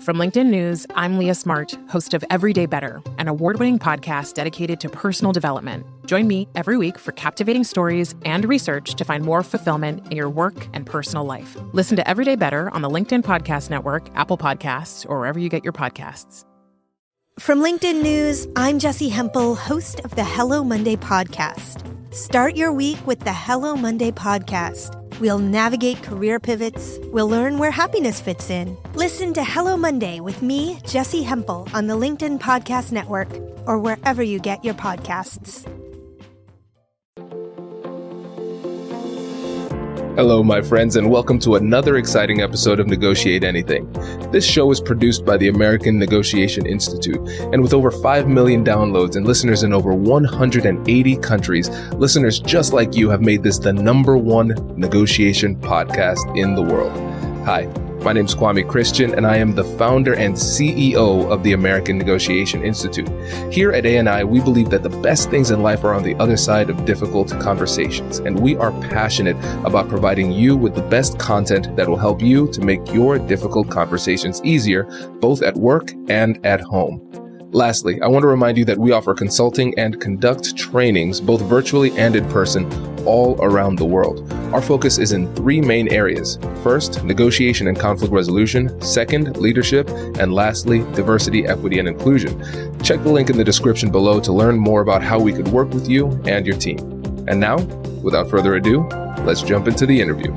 From LinkedIn News, I'm Leah Smart, host of Everyday Better, an award-winning podcast dedicated to personal development. Join me every week for captivating stories and research to find more fulfillment in your work and personal life. Listen to Everyday Better on the LinkedIn Podcast Network, Apple Podcasts, or wherever you get your podcasts. From LinkedIn News, I'm Jessie Hempel, host of the Hello Monday podcast. Start your week with the Hello Monday podcast. We'll navigate career pivots. We'll learn where happiness fits in. Listen to Hello Monday with me, Jessie Hempel, on the LinkedIn Podcast Network or wherever you get your podcasts. Hello, my friends, and welcome to another exciting episode of Negotiate Anything. This show is produced by the American Negotiation Institute, and with over 5 million downloads and listeners in over 180 countries, listeners just like you have made this the #1 negotiation podcast in the world. Hi. My name is Kwame Christian, and I am the founder and CEO of the American Negotiation Institute. Here at ANI, we believe that the best things in life are on the other side of difficult conversations, and we are passionate about providing you with the best content that will help you to make your difficult conversations easier, both at work and at home. Lastly, I want to remind you that we offer consulting and conduct trainings, both virtually and in person, all around the world. Our focus is in 3 main areas. First, negotiation and conflict resolution. Second, leadership. And lastly, diversity, equity, and inclusion. Check the link in the description below to learn more about how we could work with you and your team. And now, without further ado, let's jump into the interview.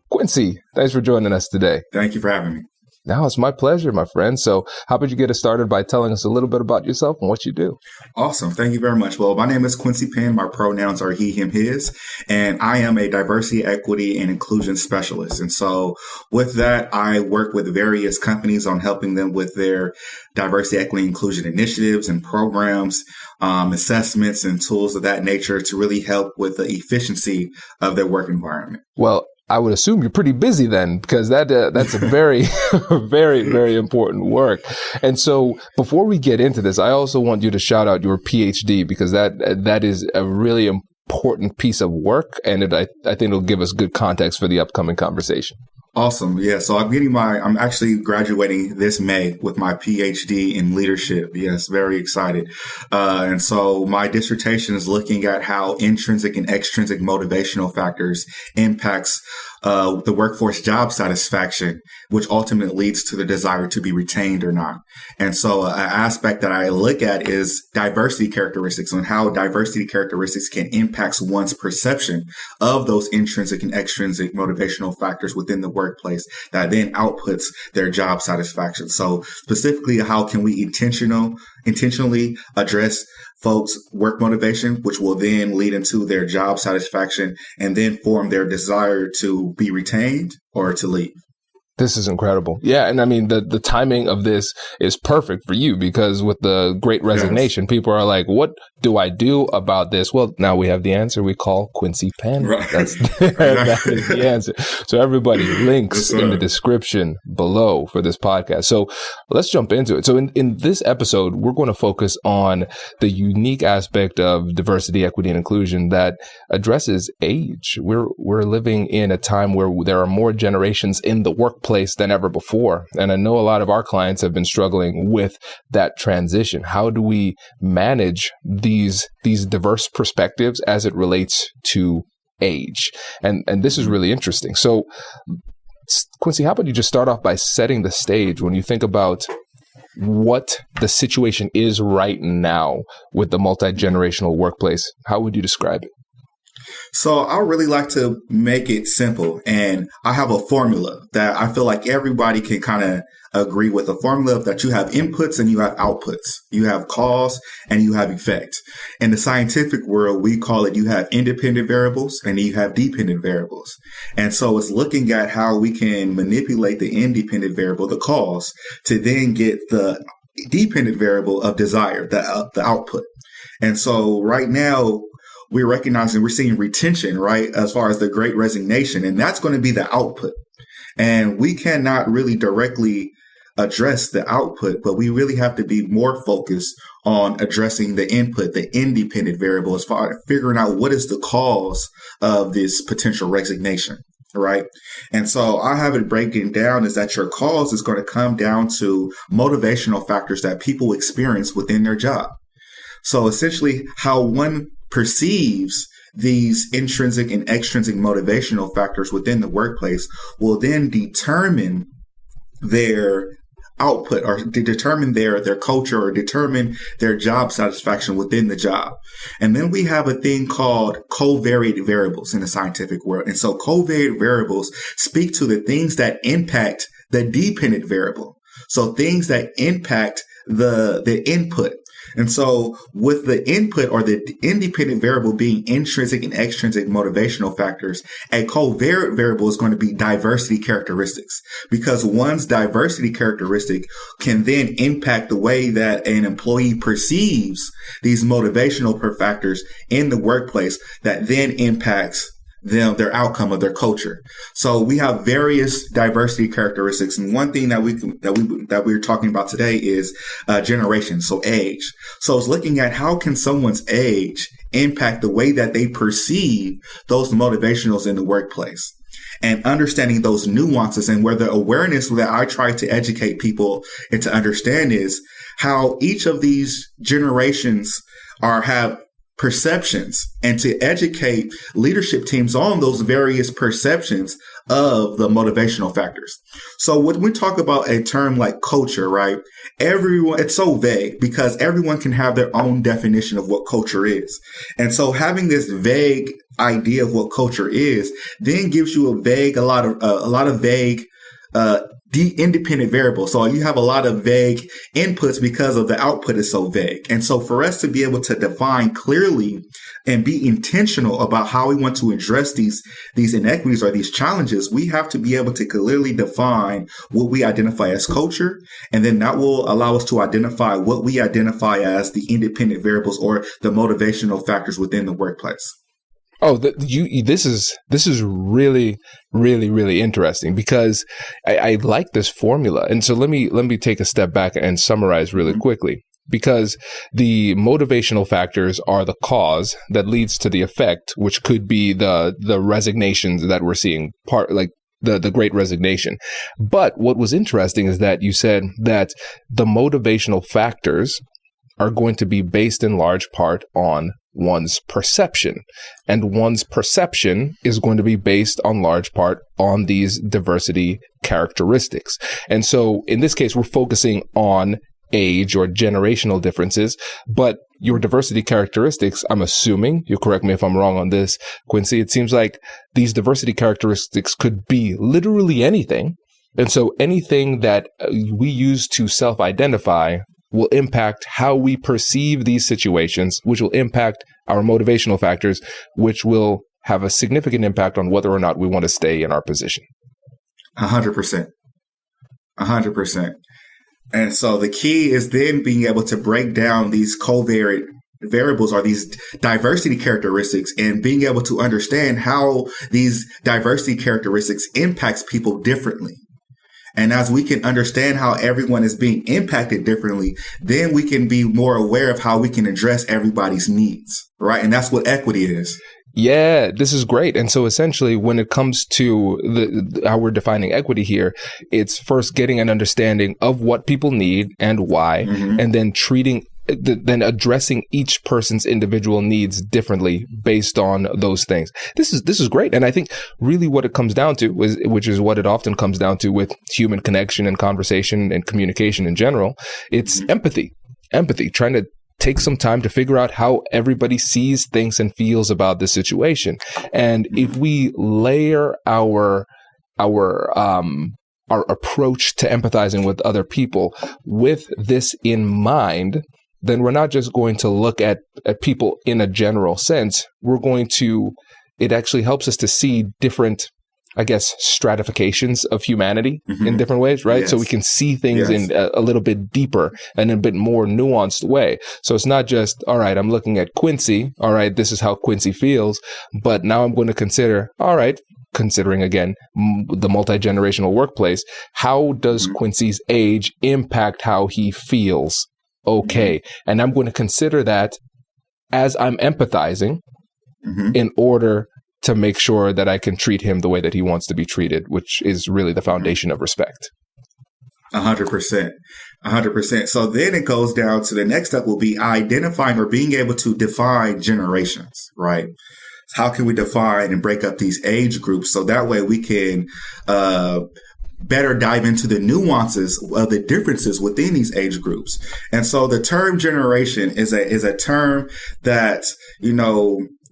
Quincey, thanks for joining us today. Thank you for having me. Now, it's my pleasure, my friend. So how about you get us started by telling us a little bit about yourself and what you do? Awesome. Thank you very much. Well, my name is Quincey Penn. My pronouns are he, him, his, and I am a diversity, equity, and inclusion specialist. And so with that, I work with various companies on helping them with their diversity, equity, inclusion initiatives and programs, assessments and tools of that nature to really help with the efficiency of their work environment. Well, I would assume you're pretty busy then, because that's a very, very, very important work. And so before we get into this, I also want you to shout out your PhD, because that is a really important piece of work. And I think it'll give us good context for the upcoming conversation. Awesome. Yeah. So I'm actually graduating this May with my PhD in leadership. Yes. Very excited. And so my dissertation is looking at how intrinsic and extrinsic motivational factors impacts the workforce job satisfaction, which ultimately leads to the desire to be retained or not. And so an aspect that I look at is diversity characteristics and how diversity characteristics can impact one's perception of those intrinsic and extrinsic motivational factors within the workplace that then outputs their job satisfaction. So specifically, how can we intentionally address folks' work motivation, which will then lead into their job satisfaction and then form their desire to be retained or to leave. This is incredible. Yeah. And I mean, the timing of this is perfect for you, because with the Great Resignation, people are like, what do I do about this? Well, now we have the answer. We call Quincey Penn. Right. That is the answer. So everybody, links in the description below for this podcast. So let's jump into it. So in this episode, we're going to focus on the unique aspect of diversity, equity, and inclusion that addresses age. We're living in a time where there are more generations in the workplace than ever before. And I know a lot of our clients have been struggling with that transition. How do we manage these diverse perspectives as it relates to age? And this is really interesting. So, Quincey, how about you just start off by setting the stage when you think about what the situation is right now with the multi-generational workplace? How would you describe it? So I really like to make it simple, and I have a formula that I feel like everybody can kind of agree with. A formula that you have inputs and you have outputs. You have cause and you have effect. In the scientific world, we call it you have independent variables and you have dependent variables. And so it's looking at how we can manipulate the independent variable, the cause, to then get the dependent variable of desire, the output. And so right now, we're recognizing we're seeing retention, right, as far as the Great Resignation, and that's going to be the output. And we cannot really directly address the output, but we really have to be more focused on addressing the input, the independent variable, as far as figuring out what is the cause of this potential resignation. right? And so I have it breaking down is that your cause is going to come down to motivational factors that people experience within their job. So essentially how one perceives these intrinsic and extrinsic motivational factors within the workplace will then determine their output or determine their culture or determine their job satisfaction within the job. And then we have a thing called covariate variables in the scientific world. And so covariate variables speak to the things that impact the dependent variable. So things that impact the input. And so with the input or the independent variable being intrinsic and extrinsic motivational factors, a covariate variable is going to be diversity characteristics, because one's diversity characteristic can then impact the way that an employee perceives these motivational factors in the workplace that then impacts their outcome of their culture. So we have various diversity characteristics, and one thing that we're talking about today is generation, so age. So it's looking at how can someone's age impact the way that they perceive those motivationals in the workplace, and understanding those nuances. And where the awareness that I try to educate people and to understand is how each of these generations have perceptions, and to educate leadership teams on those various perceptions of the motivational factors. So when we talk about a term like culture, right? It's so vague because everyone can have their own definition of what culture is. And so having this vague idea of what culture is then gives you a lot of vague independent variables. So you have a lot of vague inputs because of the output is so vague. And so for us to be able to define clearly and be intentional about how we want to address these inequities or these challenges, we have to be able to clearly define what we identify as culture. And then that will allow us to identify what we identify as the independent variables or the motivational factors within the workplace. Oh, this is really, really, really interesting, because I like this formula. And so let me take a step back and summarize really quickly, because the motivational factors are the cause that leads to the effect, which could be the resignations that we're seeing, the Great Resignation. But what was interesting is that you said that the motivational factors are going to be based in large part on one's perception, and one's perception is going to be based on large part on these diversity characteristics. And so in this case, we're focusing on age or generational differences, but your diversity characteristics, I'm assuming, you correct me if I'm wrong on this, Quincy, it seems like these diversity characteristics could be literally anything. And so anything that we use to self-identify will impact how we perceive these situations, which will impact our motivational factors, which will have a significant impact on whether or not we want to stay in our position. 100%. 100%. And so the key is then being able to break down these covariate variables or these diversity characteristics, and being able to understand how these diversity characteristics impacts people differently. And as we can understand how everyone is being impacted differently, then we can be more aware of how we can address everybody's needs, right? And that's what equity is. Yeah, this is great. And so essentially, when it comes to how we're defining equity here, it's first getting an understanding of what people need and why, and then then addressing each person's individual needs differently based on those things. This is great. And I think really what it comes down to, which is what it often comes down to with human connection and conversation and communication in general, it's empathy, trying to take some time to figure out how everybody sees, thinks, and feels about the situation. And if we layer our approach to empathizing with other people with this in mind, then we're not just going to look at people in a general sense. It actually helps us to see different, I guess, stratifications of humanity in different ways, right? Yes. So we can see things in a little bit deeper and in a bit more nuanced way. So it's not just, all right, I'm looking at Quincy, all right, this is how Quincy feels, but now I'm going to consider, all right, considering again the multi-generational workplace, how does Quincy's age impact how he feels? Okay. And I'm going to consider that as I'm empathizing in order to make sure that I can treat him the way that he wants to be treated, which is really the foundation of respect. 100%. 100%. So then it goes down to the next step will be identifying or being able to define generations, right? How can we define and break up these age groups so that way we can better dive into the nuances of the differences within these age groups? And so the term generation is a term that,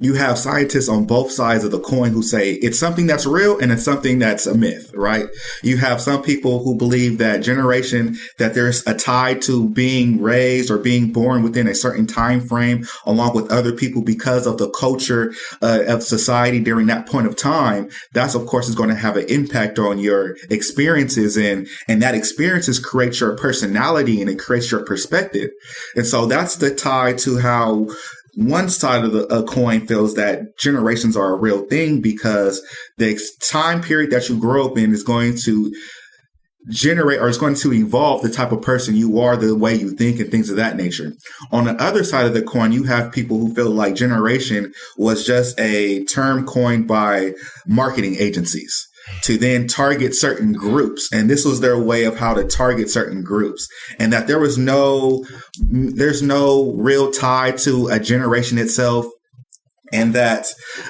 you have scientists on both sides of the coin who say it's something that's real and it's something that's a myth, right? You have some people who believe that generation, that there's a tie to being raised or being born within a certain time frame along with other people because of the culture of society during that point of time. That's, of course, is going to have an impact on your experiences, and that experiences create your personality and it creates your perspective. And so that's the tie to how one side of the coin feels that generations are a real thing because the time period that you grow up in is going to generate or is going to evolve the type of person you are, the way you think and things of that nature. On the other side of the coin, you have people who feel like generation was just a term coined by marketing agencies to then target certain groups. And this was their way of how to target certain groups, and that there's no real tie to a generation itself, and that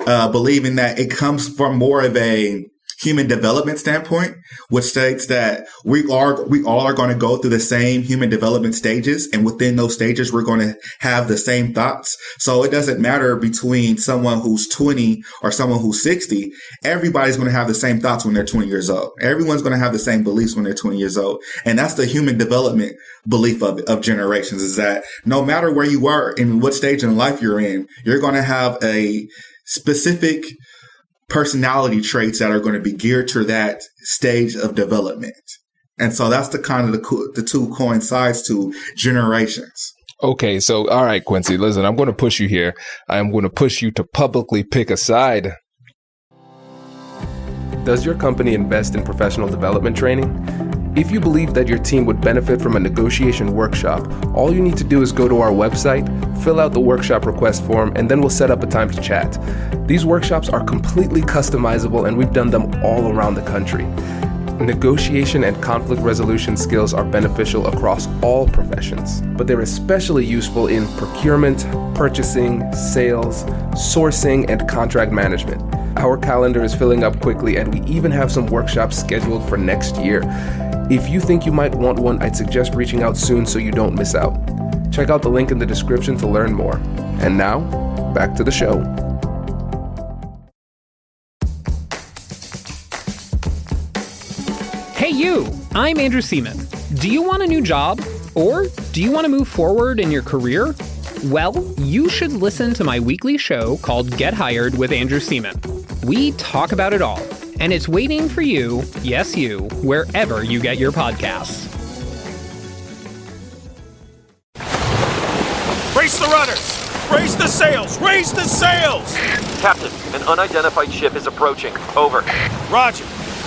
believing that it comes from more of a human development standpoint, which states that we all are going to go through the same human development stages. And within those stages, we're going to have the same thoughts. So it doesn't matter between someone who's 20 or someone who's 60. Everybody's going to have the same thoughts when they're 20 years old. Everyone's going to have the same beliefs when they're 20 years old. And that's the human development belief of generations, is that no matter where you are and what stage in life you're in, you're going to have a specific personality traits that are going to be geared to that stage of development. And so that's the kind of the two coincides to generations. Okay, so all right, Quincy, listen, I'm going to push you here. I'm going to push you to publicly pick a side. Does your company invest in professional development training? If you believe that your team would benefit from a negotiation workshop, all you need to do is go to our website, fill out the workshop request form, and then we'll set up a time to chat. These workshops are completely customizable, and we've done them all around the country. Negotiation and conflict resolution skills are beneficial across all professions, but they're especially useful in procurement, purchasing, sales, sourcing, and contract management. Our calendar is filling up quickly, and we even have some workshops scheduled for next year. If you think you might want one, I'd suggest reaching out soon so you don't miss out. Check out the link in the description to learn more. And now, back to the show. Hey you, I'm Andrew Seaman. Do you want a new job? Or do you want to move forward in your career? Well, you should listen to my weekly show called Get Hired with Andrew Seaman. We talk about it all, and it's waiting for you, yes you, wherever you get your podcasts. Brace the rudders! Raise the sails! Raise the sails! Captain, an unidentified ship is approaching. Over. Roger.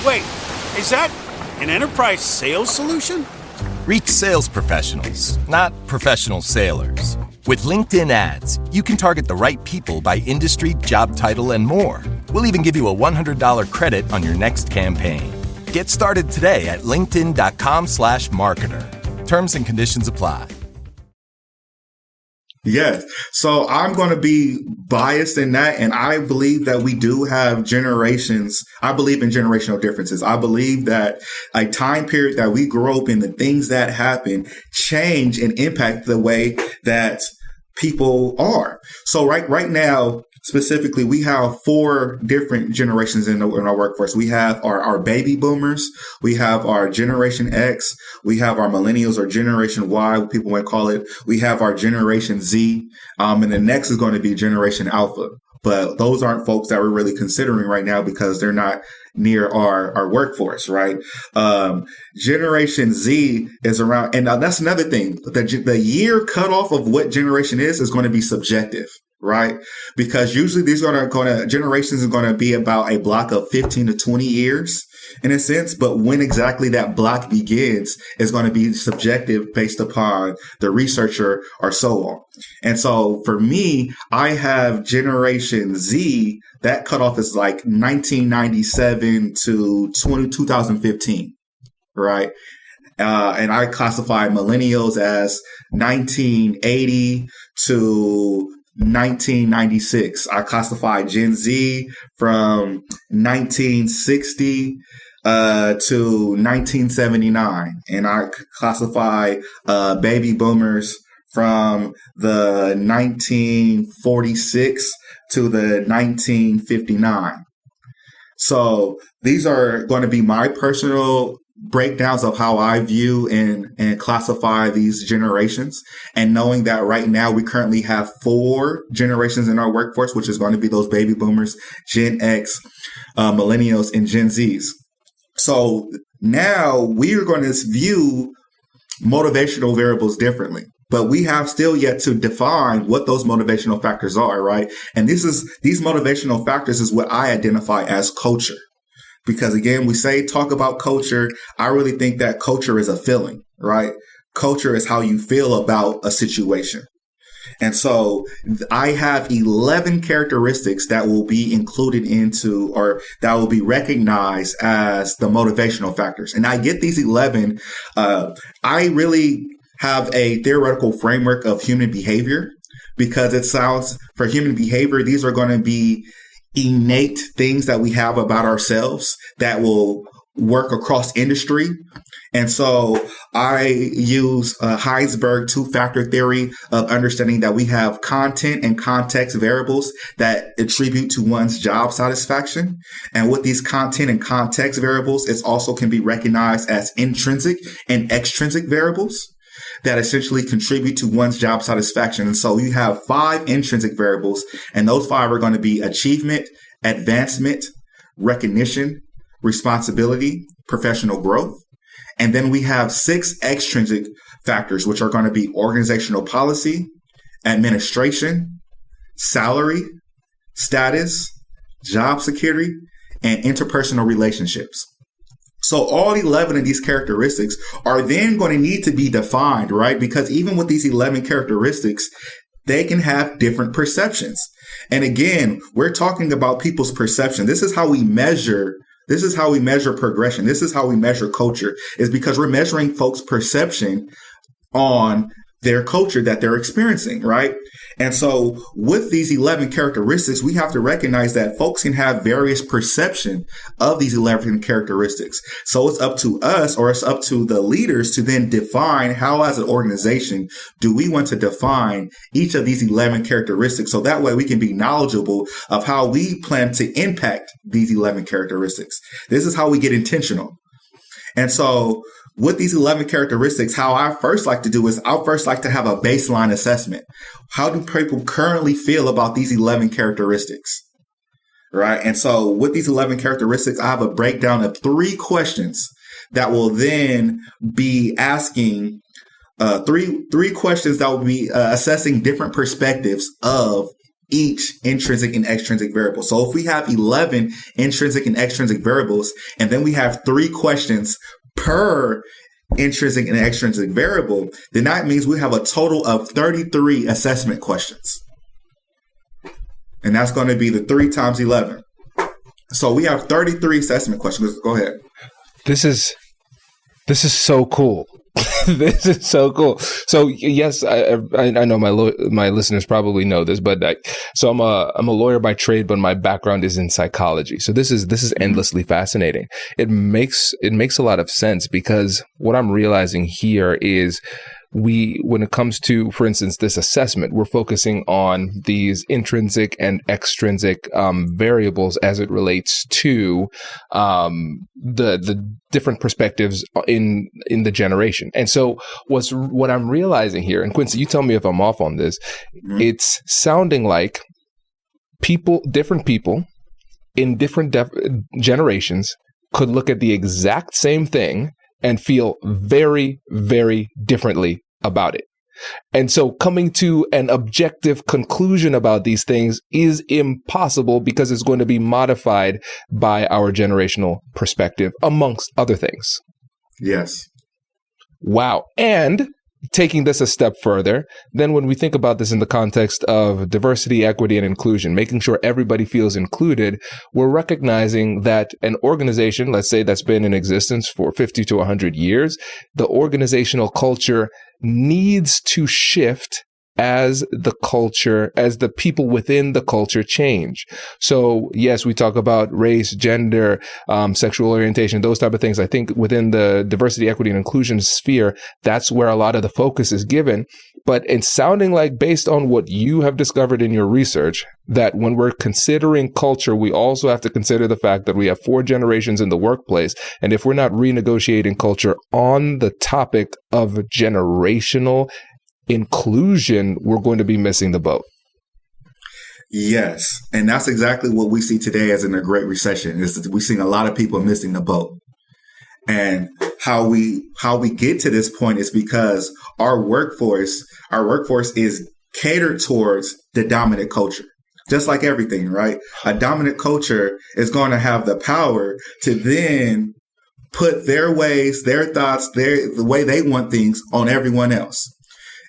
Wait, is that an enterprise sales solution? Reach sales professionals, not professional sailors. With LinkedIn ads, you can target the right people by industry, job title, and more. We'll even give you a $100 credit on your next campaign. Get started today at linkedin.com/marketer. Terms and conditions apply. Yes. So I'm going to be biased in that. And I believe that we do have generations. I believe in generational differences. I believe that a time period that we grow up in, the things that happen change and impact the way that people are. So right now, specifically, we have 4 different generations in our workforce. We have our baby boomers. We have our Generation X. We have our millennials, or Generation Y, what people might call it. We have our Generation Z. And the next is going to be Generation Alpha. But those aren't folks that we're really considering right now because they're not near our workforce, right? Generation Z is around, and that's another thing. The year cutoff of what generation is going to be subjective. right? Because usually these generations are going to be about a block of 15 to 20 years in a sense, but when exactly that block begins is going to be subjective based upon the researcher or so on. And so for me, I have Generation Z, that cutoff is like 1997 to 2015, right? And I classify millennials as 1980 to 1996. I classify Gen Z from 1960 to 1979, and I classify baby boomers from the 1946 to the 1959. So these are going to be my personal breakdowns of how I view and classify these generations. And knowing that right now we currently have 4 generations in our workforce, which is going to be those baby boomers, Gen X, millennials, and Gen Zs. So now we are going to view motivational variables differently, but we have still yet to define what those motivational factors are, right? And these motivational factors is what I identify as culture. Because again, talk about culture. I really think that culture is a feeling, right? Culture is how you feel about a situation. And so I have 11 characteristics that will be included into, or that will be recognized as the motivational factors. And I get these 11. I really have a theoretical framework of human behavior, because it sounds, for human behavior, these are going to be innate things that we have about ourselves that will work across industry. And so I use Heisenberg 2-factor theory of understanding that we have content and context variables that attribute to one's job satisfaction. And with these content and context variables, it also can be recognized as intrinsic and extrinsic variables that essentially contribute to one's job satisfaction. And so you have 5 intrinsic variables, and those 5 are going to be achievement, advancement, recognition, responsibility, professional growth. And then we have 6 extrinsic factors, which are going to be organizational policy, administration, salary, status, job security, and interpersonal relationships. So all 11 of these characteristics are then going to need to be defined, right? Because even with these 11 characteristics, they can have different perceptions. And again, we're talking about people's perception. This is how we measure progression. This is how we measure culture, is because we're measuring folks' perception on their culture that they're experiencing, right? And so with these 11 characteristics, we have to recognize that folks can have various perception of these 11 characteristics. So it's up to us, or it's up to the leaders, to then define how, as an organization, do we want to define each of these 11 characteristics, so that way we can be knowledgeable of how we plan to impact these 11 characteristics. This is how we get intentional. And so with these 11 characteristics, how I first like to do is I'll first like to have a baseline assessment. How do people currently feel about these 11 characteristics? Right. And so with these 11 characteristics, I have a breakdown of 3 questions that will then be asking three questions that will be assessing different perspectives of each intrinsic and extrinsic variable. So if we have 11 intrinsic and extrinsic variables, and then we have 3 questions per intrinsic and extrinsic variable, then that means we have a total of 33 assessment questions. And that's going to be the 3 times 11. So we have 33 assessment questions. Go ahead. This is so cool. This is so cool. So yes, I know my listeners probably know this, but I'm a lawyer by trade, but my background is in psychology. So this is endlessly fascinating. It makes a lot of sense, because what I'm realizing here is when it comes to, for instance, this assessment, we're focusing on these intrinsic and extrinsic variables as it relates to the different perspectives in the generation. And so what I'm realizing here, and Quincy, you tell me if I'm off on this, it's sounding like different people in different generations could look at the exact same thing and feel very, very differently about it. And so coming to an objective conclusion about these things is impossible because it's going to be modified by our generational perspective, amongst other things. Yes. Wow. And taking this a step further, then when we think about this in the context of diversity, equity, and inclusion, making sure everybody feels included, we're recognizing that an organization, let's say that's been in existence for 50 to 100 years, the organizational culture needs to shift as the people within the culture change. So yes, we talk about race, gender, sexual orientation, those type of things. I think within the diversity, equity, and inclusion sphere, that's where a lot of the focus is given. But it's sounding like, based on what you have discovered in your research, that when we're considering culture, we also have to consider the fact that we have 4 generations in the workplace. And if we're not renegotiating culture on the topic of generational inclusion, we're going to be missing the boat. Yes. And that's exactly what we see today as in a Great Recession, is that we're seeing a lot of people missing the boat. And how we get to this point is because our workforce is catered towards the dominant culture. Just like everything, right? A dominant culture is going to have the power to then put their ways, their thoughts, the way they want things on everyone else.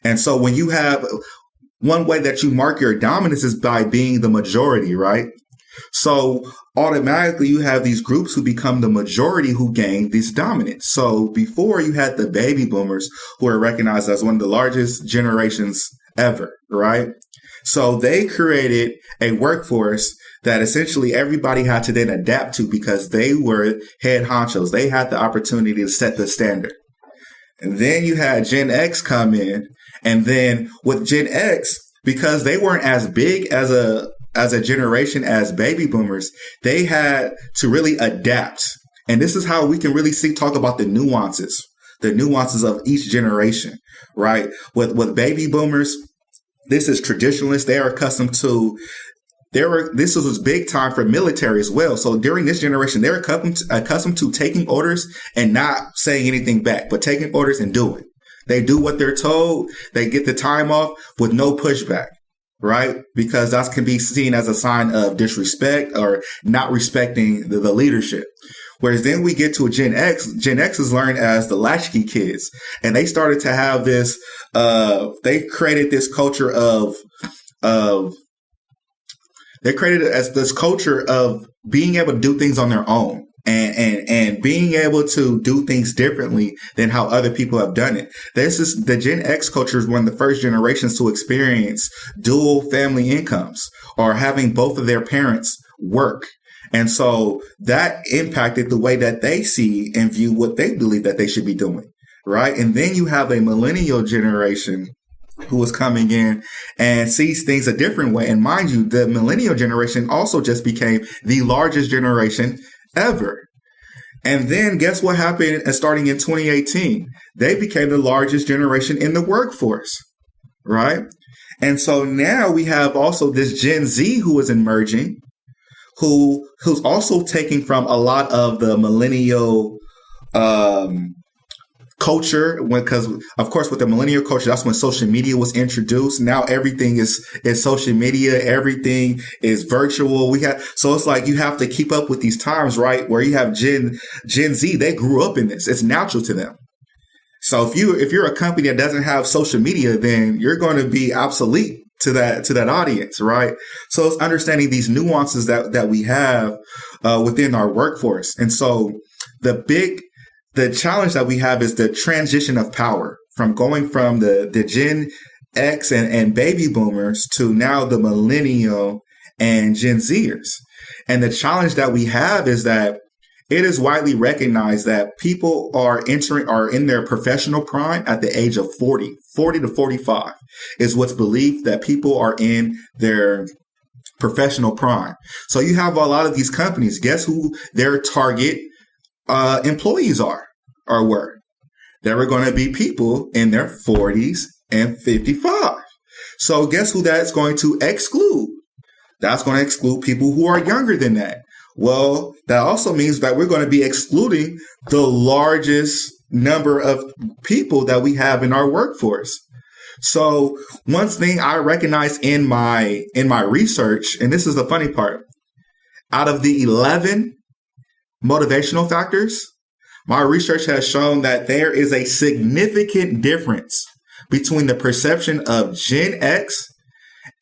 And so when you have one way that you mark your dominance is by being the majority, right? So automatically you have these groups who become the majority who gain this dominance. So before, you had the baby boomers, who are recognized as one of the largest generations ever, right? So they created a workforce that essentially everybody had to then adapt to because they were head honchos. They had the opportunity to set the standard. And then you had Gen X come in. And then with Gen X, because they weren't as big as a generation as baby boomers, they had to really adapt. And this is how we can really talk about the nuances of each generation, right? With baby boomers, this is traditionalist. They are accustomed to this was big time for military as well. So during this generation, they're accustomed to taking orders and not saying anything back, but taking orders and doing. They do what they're told. They get the time off with no pushback, right? Because that can be seen as a sign of disrespect or not respecting the leadership. Whereas then we get to a Gen X. Gen X is learned as the latchkey kids. And they started to have this, they created this culture of being able to do things on their own. And being able to do things differently than how other people have done it. The Gen X culture is one of the first generations to experience dual family incomes or having both of their parents work. And so that impacted the way that they see and view what they believe that they should be doing. Right. And then you have a millennial generation who is coming in and sees things a different way. And mind you, the millennial generation also just became the largest generation ever. And then guess what happened starting in 2018? They became the largest generation in the workforce, right? And so now we have also this Gen Z who is emerging, who's also taking from a lot of the millennial culture, because of course with the millennial culture, that's when social media was introduced. Now everything is social media, everything is virtual. So it's like you have to keep up with these times, right? Where you have Gen Z, they grew up in this. It's natural to them. So if you're a company that doesn't have social media, then you're going to be obsolete to that audience, right? So it's understanding these nuances that we have within our workforce. And so the challenge that we have is the transition of power from going from the Gen X and baby boomers to now the millennial and Gen Zers. And the challenge that we have is that it is widely recognized that people are in their professional prime at the age of 40 to 45 is what's believed that people are in their professional prime. So you have a lot of these companies. Guess who their target employees were? They were going to be people in their 40s and 55. So guess who that's going to exclude? That's going to exclude people who are younger than that. Well, that also means that we're going to be excluding the largest number of people that we have in our workforce. So one thing I recognize in my research, and this is the funny part, out of the 11 motivational factors, my research has shown that there is a significant difference between the perception of Gen X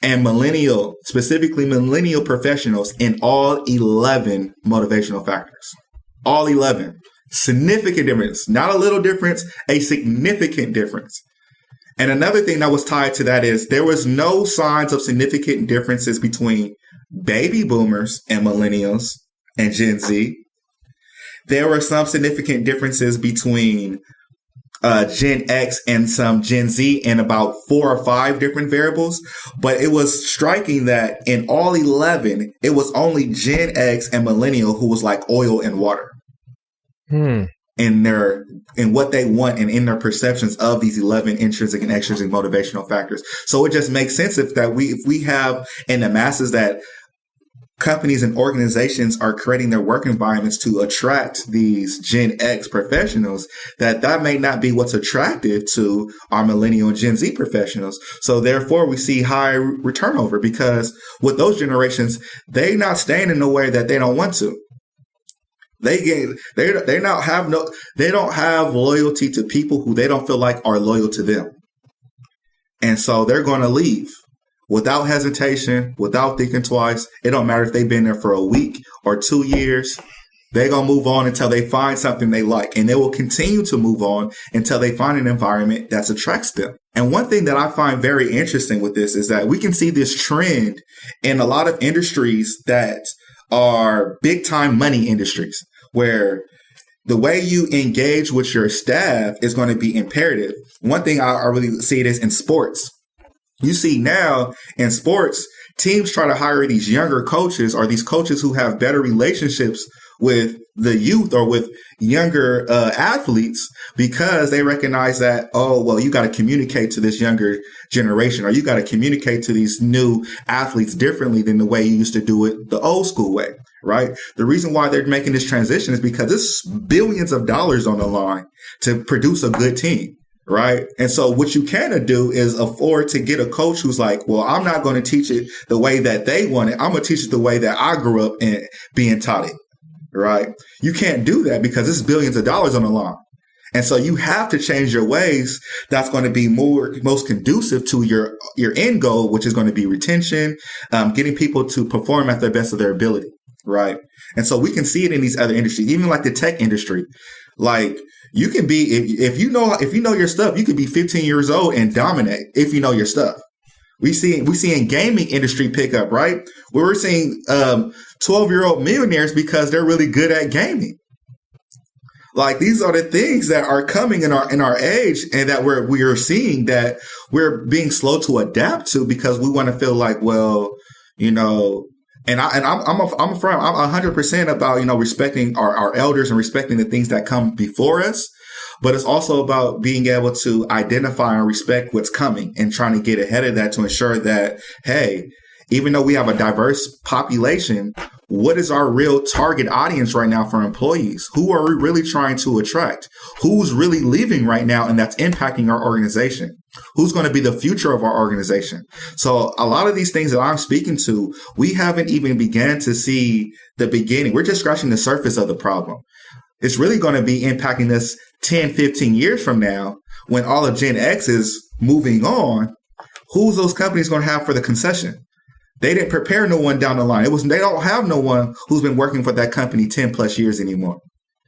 and millennial, specifically millennial professionals, in all 11 motivational factors. All 11. Significant difference. Not a little difference, a significant difference. And another thing that was tied to that is there was no signs of significant differences between baby boomers and millennials and Gen Z. There were some significant differences between Gen X and some Gen Z in about 4 or 5 different variables. But it was striking that in all 11, it was only Gen X and millennial who was like oil and water in what they want and in their perceptions of these 11 intrinsic and extrinsic motivational factors. So it just makes sense if we have in the masses that companies and organizations are creating their work environments to attract these Gen X professionals, that may not be what's attractive to our millennial and Gen Z professionals. So therefore we see high turnover because with those generations, they're not staying in a way that they don't want to. They don't have loyalty to people who they don't feel like are loyal to them. And so they're going to leave. Without hesitation, without thinking twice. It don't matter if they've been there for a week or 2 years. They're going to move on until they find something they like. And they will continue to move on until they find an environment that attracts them. And one thing that I find very interesting with this is that we can see this trend in a lot of industries that are big time money industries, where the way you engage with your staff is going to be imperative. One thing I really see this in sports. You see now in sports, teams try to hire these younger coaches or these coaches who have better relationships with the youth or with younger athletes because they recognize that, oh, well, you got to communicate to this younger generation or you got to communicate to these new athletes differently than the way you used to do it the old school way, right? The reason why they're making this transition is because it's billions of dollars on the line to produce a good team. Right. And so what you can do is afford to get a coach who's like, well, I'm not going to teach it the way that they want it. I'm going to teach it the way that I grew up in being taught it. Right. You can't do that because it's billions of dollars on the line. And so you have to change your ways. That's going to be most conducive to your end goal, which is going to be retention, getting people to perform at their best of their ability. Right. And so we can see it in these other industries, even like the tech industry. Like you can be, if you know your stuff, you can be 15 years old and dominate if you know your stuff. We see in gaming industry pick up, right? We're seeing 12-year-old millionaires because they're really good at gaming. Like these are the things that are coming in our age and that we are seeing that we're being slow to adapt to because we want to feel like, well, you know. And I'm 100% about, respecting our elders and respecting the things that come before us. But it's also about being able to identify and respect what's coming and trying to get ahead of that to ensure that, hey, even though we have a diverse population, what is our real target audience right now for employees? Who are we really trying to attract? Who's really leaving right now and that's impacting our organization? Who's going to be the future of our organization? So a lot of these things that I'm speaking to, we haven't even began to see the beginning. We're just scratching the surface of the problem. It's really going to be impacting us 10, 15 years from now when all of Gen X is moving on. Who's those companies going to have for the concession? They didn't prepare no one down the line. They don't have no one who's been working for that company 10 plus years anymore.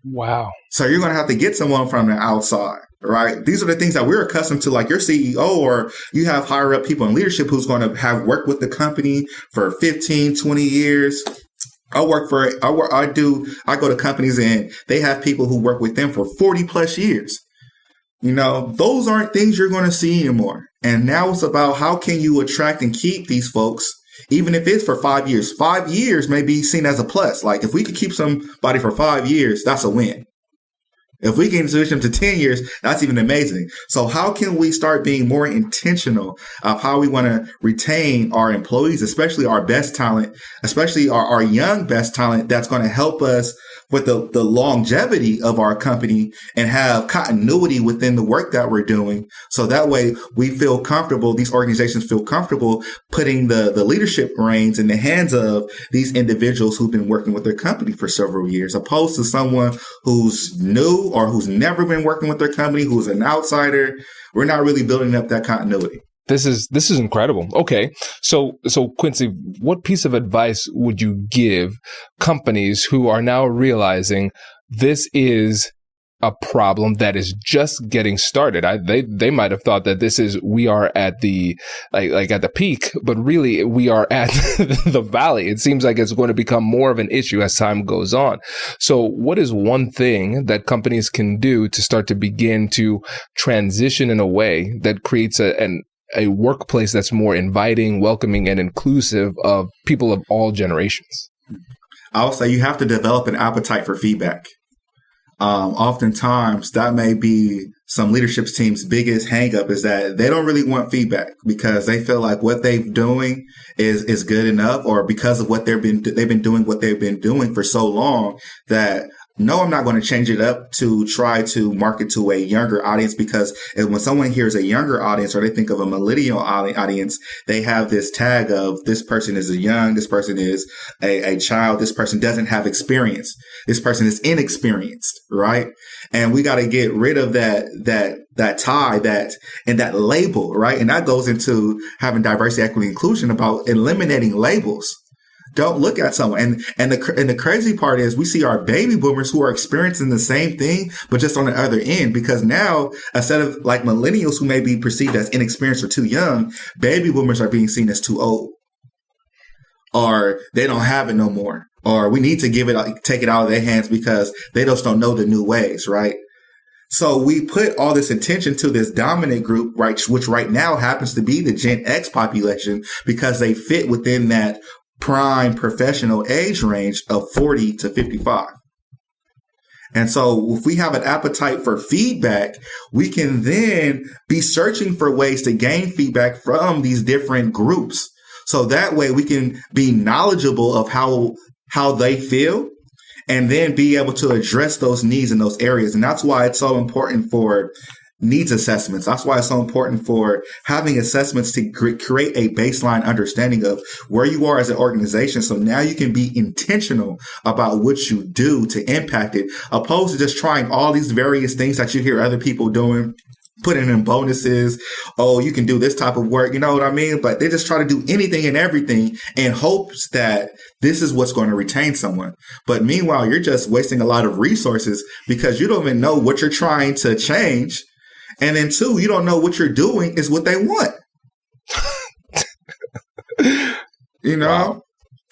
Wow. So you're going to have to get someone from the outside, right? These are the things that we're accustomed to, like your CEO or you have higher up people in leadership who's going to have worked with the company for 15, 20 years. I go to companies and they have people who work with them for 40 plus years. Those aren't things you're going to see anymore. And now it's about how can you attract and keep these folks, even if it's for 5 years. 5 years may be seen as a plus. Like if we could keep somebody for 5 years, that's a win. If we can switch them to 10 years, that's even amazing. So how can we start being more intentional of how we want to retain our employees, especially our best talent, especially our young best talent that's going to help us but the longevity of our company and have continuity within the work that we're doing. So that way we feel comfortable, these organizations feel comfortable putting the leadership reins in the hands of these individuals who've been working with their company for several years, opposed to someone who's new or who's never been working with their company, who's an outsider. We're not really building up that continuity. This is incredible. Okay. So Quincey, what piece of advice would you give companies who are now realizing this is a problem that is just getting started? They might have thought that we are at the like at the peak, but really we are at the valley. It seems like it's going to become more of an issue as time goes on. So what is one thing that companies can do to start to begin to transition in a way that creates a workplace that's more inviting, welcoming, and inclusive of people of all generations? I'll say you have to develop an appetite for feedback. Oftentimes that may be some leadership team's biggest hang up, is that they don't really want feedback because they feel like what they're doing is good enough, or because of what they've been doing for so long that no, I'm not going to change it up to try to market to a younger audience, because when someone hears a younger audience or they think of a millennial audience, they have this tag of this person is young, this person is a child, this person doesn't have experience, this person is inexperienced, right? And we got to get rid of that tie, that label, right? And that goes into having diversity, equity, inclusion, about eliminating labels. Don't look at someone. And the crazy part is we see our baby boomers who are experiencing the same thing, but just on the other end, because now instead of like millennials who may be perceived as inexperienced or too young, baby boomers are being seen as too old, or they don't have it no more, or we need to take it out of their hands because they just don't know the new ways, right? So we put all this attention to this dominant group, right, which right now happens to be the Gen X population, because they fit within that prime professional age range of 40 to 55. And so if we have an appetite for feedback, we can then be searching for ways to gain feedback from these different groups. So that way we can be knowledgeable of how they feel, and then be able to address those needs in those areas. And that's why it's so important for needs assessments. That's why it's so important for having assessments to create a baseline understanding of where you are as an organization. So now you can be intentional about what you do to impact it, opposed to just trying all these various things that you hear other people doing, putting in bonuses. Oh, you can do this type of work. You know what I mean? But they just try to do anything and everything in hopes that this is what's going to retain someone. But meanwhile, you're just wasting a lot of resources because you don't even know what you're trying to change. And then two, you don't know what you're doing is what they want. You know?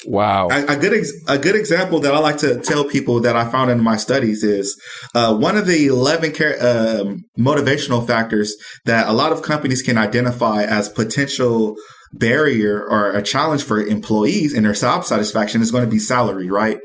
Wow. A good example that I like to tell people that I found in my studies is one of the 11 motivational factors that a lot of companies can identify as potential barrier or a challenge for employees and their job satisfaction is going to be salary, right?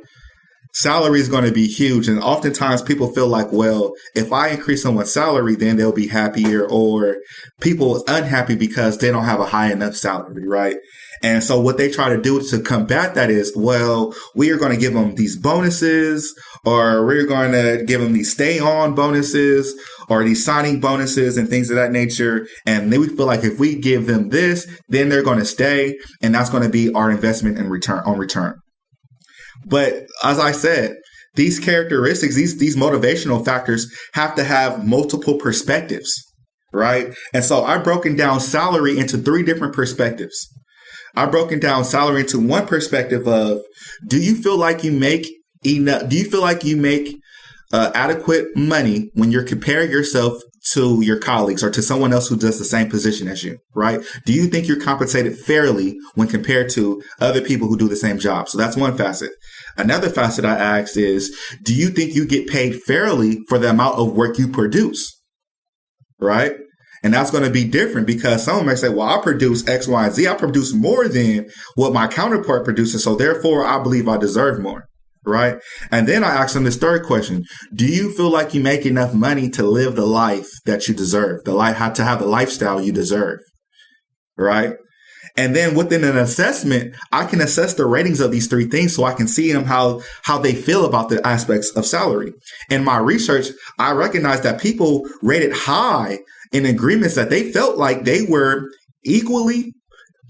Salary is going to be huge. And oftentimes people feel like, well, if I increase someone's salary, then they'll be happier, or people are unhappy because they don't have a high enough salary, right? And so what they try to do to combat that is, well, we are going to give them these bonuses, or we're going to give them these stay on bonuses, or these signing bonuses and things of that nature. And then we feel like if we give them this, then they're going to stay. And that's going to be our investment in return. But as I said, these characteristics, these motivational factors have to have multiple perspectives, right? And so I've broken down salary into 3 different perspectives. I've broken down salary into one perspective of, do you feel like you make enough? Do you feel like you make adequate money when you're comparing yourself to your colleagues or to someone else who does the same position as you, right? Do you think you're compensated fairly when compared to other people who do the same job? So that's one facet. Another facet I asked is, do you think you get paid fairly for the amount of work you produce, right? And that's going to be different because someone might say, well, I produce X, Y, and Z. I produce more than what my counterpart produces. So therefore, I believe I deserve more. Right. And then I asked them this third question. Do you feel like you make enough money to live the life that you deserve? To have the lifestyle you deserve. Right. And then within an assessment, I can assess the ratings of these 3 things so I can see them how they feel about the aspects of salary. In my research, I recognized that people rated high in agreements that they felt like they were equally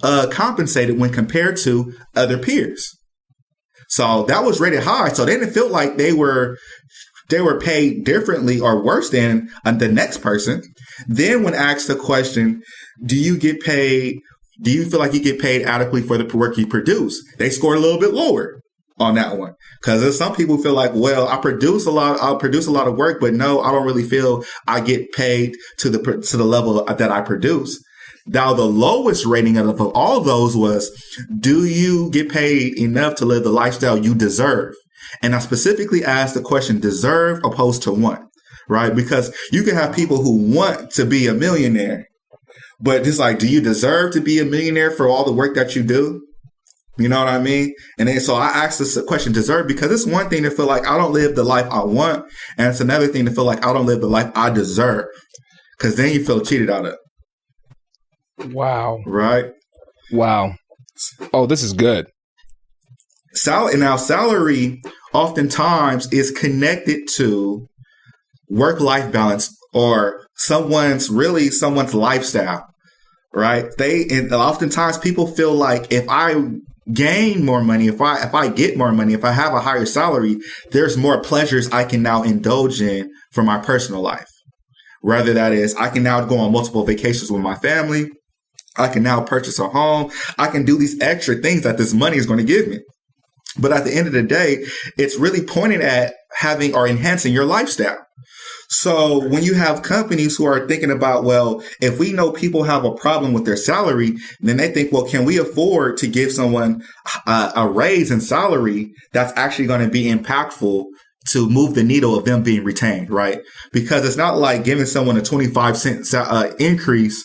compensated when compared to other peers. So that was rated high. So they didn't feel like they were paid differently or worse than the next person. Then when asked the question, do you feel like you get paid adequately for the work you produce? They scored a little bit lower on that one. Because some people feel like, well, I'll produce a lot of work, but no, I don't really feel I get paid to the level that I produce. Now, the lowest rating of all those was, do you get paid enough to live the lifestyle you deserve? And I specifically asked the question, deserve opposed to want, right? Because you can have people who want to be a millionaire, but it's like, do you deserve to be a millionaire for all the work that you do? You know what I mean? And then so I asked this question, deserve, because it's one thing to feel like I don't live the life I want. And it's another thing to feel like I don't live the life I deserve. Because then you feel cheated out of. Wow. Right? Wow. Oh, this is good. Now, salary oftentimes is connected to work-life balance or someone's lifestyle, right? And oftentimes people feel like if I gain more money, if I get more money, if I have a higher salary, there's more pleasures I can now indulge in for my personal life. Whether that is, I can now go on multiple vacations with my family. I can now purchase a home. I can do these extra things that this money is going to give me. But at the end of the day, it's really pointing at having or enhancing your lifestyle. So when you have companies who are thinking about, well, if we know people have a problem with their salary, then they think, well, can we afford to give someone a raise in salary that's actually going to be impactful to move the needle of them being retained, right? Because it's not like giving someone a 25-cent increase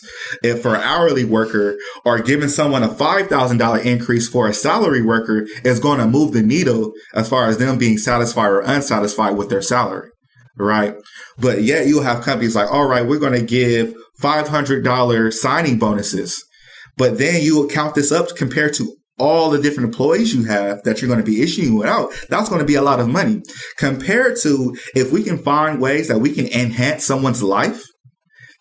for an hourly worker or giving someone a $5,000 increase for a salary worker is going to move the needle as far as them being satisfied or unsatisfied with their salary, right? But yet you'll have companies like, all right, we're going to give $500 signing bonuses. But then you will count this up compared to all the different employees you have that you're going to be issuing out. That's going to be a lot of money compared to if we can find ways that we can enhance someone's life.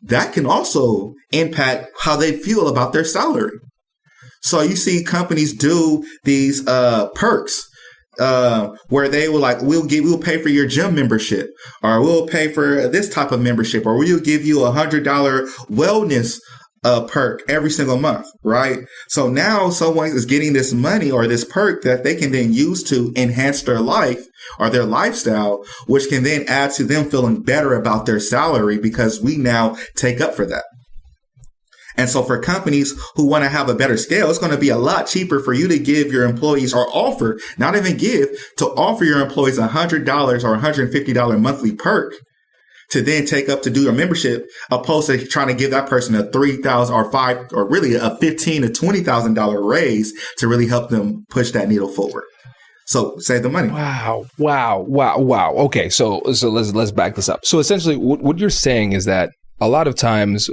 That can also impact how they feel about their salary. So you see companies do these perks where they will like, we'll pay for your gym membership, or we'll pay for this type of membership, or we'll give you $100 wellness perk every single month, right? So now someone is getting this money or this perk that they can then use to enhance their life or their lifestyle, which can then add to them feeling better about their salary because we now take up for that. And so for companies who want to have a better scale, it's going to be a lot cheaper for you to give your employees or offer, not even give, to offer your employees $100 or $150 monthly perk to then take up to do your membership, opposed to trying to give that person a $3,000 or $5,000 or really a $15,000 to $20,000 raise to really help them push that needle forward. So save the money. Wow. Okay, so let's back this up. So essentially, what you're saying is that a lot of times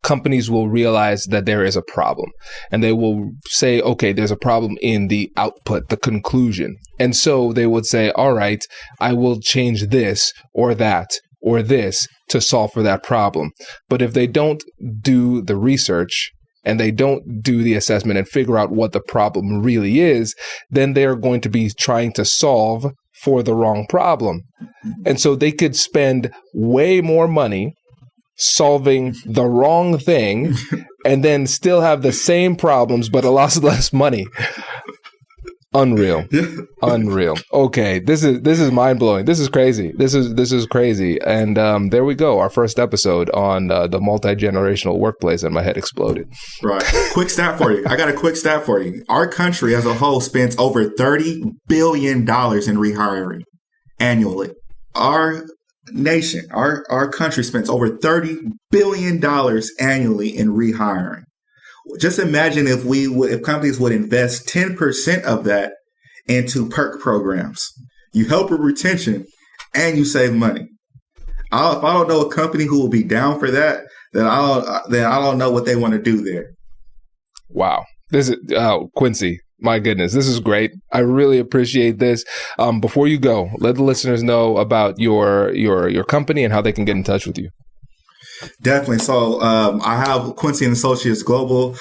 companies will realize that there is a problem, and they will say, okay, there's a problem in the output, the conclusion, and so they would say, all right, I will change this or that or this to solve for that problem. But if they don't do the research and they don't do the assessment and figure out what the problem really is, then they're going to be trying to solve for the wrong problem. And so they could spend way more money solving the wrong thing and then still have the same problems, but a lot less money. Unreal. Okay, this is mind blowing. This is crazy. This is crazy. And there we go. Our first episode on the multi-generational workplace, and my head exploded. Right. Quick stat for you. I got a quick stat for you. Our country as a whole spends over $30 billion in rehiring annually. Our nation, our country spends over $30 billion annually in rehiring. Just imagine if companies would invest 10% of that into perk programs. You help with retention and you save money. If I don't know a company who will be down for that, then I don't know what they want to do there. Wow. This is Quincy. My goodness, this is great. I really appreciate this. Before you go, let the listeners know about your company and how they can get in touch with you. Definitely. So I have Quincey & Associates Global.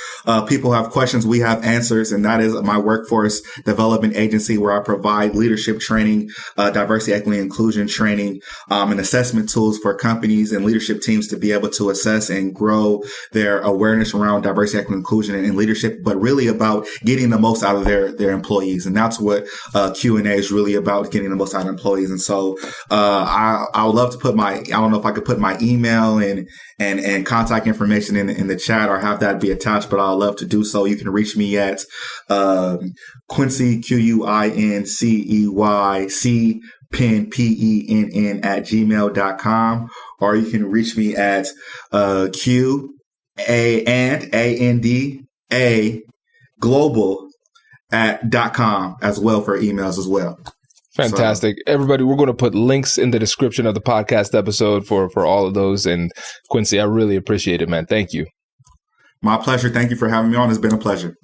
People have questions, we have answers, and that is my workforce development agency where I provide leadership training, diversity, equity, and inclusion training, and assessment tools for companies and leadership teams to be able to assess and grow their awareness around diversity, equity, and inclusion and leadership, but really about getting the most out of their employees. And that's what Q&A is really about, getting the most out of employees. And so I would love to put I don't know if I could put my email and contact information in the chat or have that be attached, but I'd love to do so. You can reach me at Quincey, QUINCEY, Penn, PENN @gmail.com, or you can reach me at QANDA global @.com as well for emails as well. Fantastic. So, everybody, we're going to put links in the description of the podcast episode for all of those. And Quincey, I really appreciate it, man. Thank you. My pleasure. Thank you for having me on. It's been a pleasure.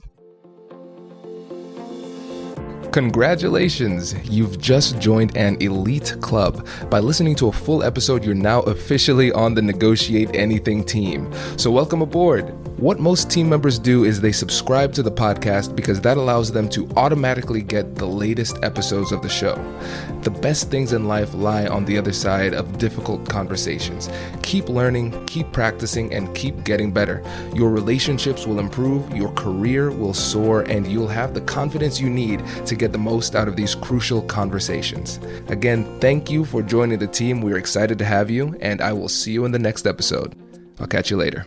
Congratulations! You've just joined an elite club. By listening to a full episode, you're now officially on the Negotiate Anything team. So welcome aboard. What most team members do is they subscribe to the podcast because that allows them to automatically get the latest episodes of the show. The best things in life lie on the other side of difficult conversations. Keep learning, keep practicing, and keep getting better. Your relationships will improve, your career will soar, and you'll have the confidence you need to get the most out of these crucial conversations. Again, thank you for joining the team. We're excited to have you, and I will see you in the next episode. I'll catch you later.